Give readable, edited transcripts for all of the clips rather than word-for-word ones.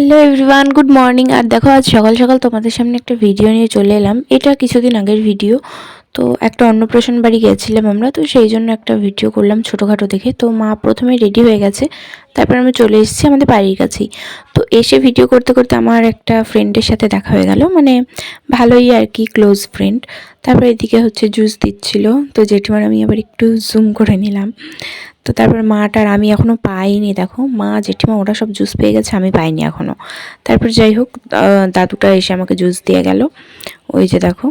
Hello everyone, good morning. আর দেখো আজ সকাল সকাল তোমাদের সামনে একটা ভিডিও নিয়ে চলে এলাম। এটা কিছুদিন আগের ভিডিও। তো একটা অন্নপ্রাশন বাড়ি গেছিলাম আমরা, তো সেই জন্য একটা ভিডিও করলাম ছোটোখাটো দেখে। তো মা প্রথমে রেডি হয়ে গেছে, তারপর আমি চলে এসেছি আমাদের বাড়ির কাছেই। তো এসে ভিডিও করতে করতে আমার একটা ফ্রেন্ডের সাথে দেখা হয়ে গেল, মানে ভালোই আর কি, ক্লোজ ফ্রেন্ড। তারপর এদিকে হচ্ছে জুস দিচ্ছিল, তো জেঠিমার আমি আবার একটু জুম করে নিলাম। তো তারপর মাটার আমি এখনও পাইনি, দেখো মা জেঠিমা ওরা সব জুস পেয়ে গেছে, আমি পাইনি এখনও। তারপর যাই হোক, দাদুটা এসে আমাকে জুস দিয়ে গেল, ওই যে দেখো।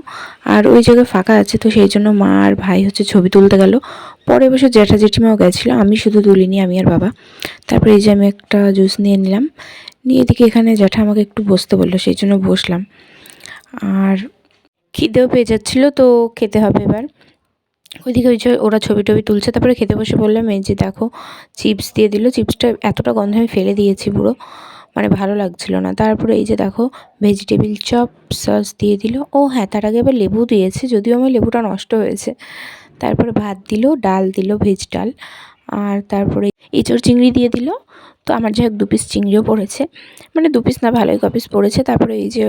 আর ওই জায়গায় ফাঁকা আছে, তো সেই জন্য মা আর ভাই হচ্ছে ছবি তুলতে গেল। পরে বসে জ্যাঠা জেঠিমাও গেছিলো, আমি শুধু তুলিনি, আমি আর বাবা। তারপরে এই যে আমি একটা জুস নিয়ে নিলাম, নিয়ে এদিকে এখানে জ্যাঠা আমাকে একটু বসতে বললো, সেই জন্য বসলাম। আর খিদেও পেয়ে যাচ্ছিলো, তো খেতে হবে এবার। ওইদিকে ওই যে ওরা ছবি টবি তুলছে, তারপরে খেতে বসে বললাম। এই যে দেখো, চিপস দিয়ে দিল। চিপসটা এতটা গন্ধ, আমি ফেলে দিয়েছি পুরো, মানে ভালো লাগছিল না। তারপরে এই যে দেখো, ভেজিটেবিল চপ সস দিয়ে দিল। ও হ্যাঁ, তার আগে এবার লেবু দিয়েছে, যদিও আমার লেবুটা নষ্ট হয়েছে। তারপরে ভাত দিল, ডাল দিল, ভেজ ডাল। আর তারপরে এঁচোড় চিংড়ি দিয়ে দিল। তো আমার যাই হোক 2 পিস চিংড়িও পড়েছে, মানে 2 পিস না, ভালোই 1 পিস পড়েছে। তারপরে এই যে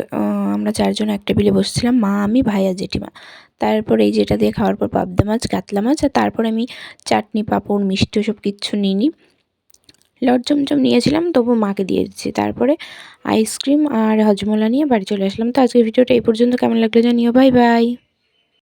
আমরা 4 জন এক টেবিলে বসছিলাম, মা, আমি, ভাই আর জেঠিমা। তারপরে এই যেটা দিয়ে খাওয়ার পর পাবদা মাছ, কাতলা মাছ, আর তারপরে আমি চাটনি, পাঁপড়, মিষ্টি ওসব কিচ্ছু নিইনি। লট চমচম নিয়েছিলাম, তবু মাকে দিয়ে দিচ্ছি। তারপরে আইসক্রিম আর হজমোলা নিয়ে বাড়ি চলে আসলাম। তো আজকের ভিডিওটা এই পর্যন্ত, কেমন লাগলো জানিও। Bye bye.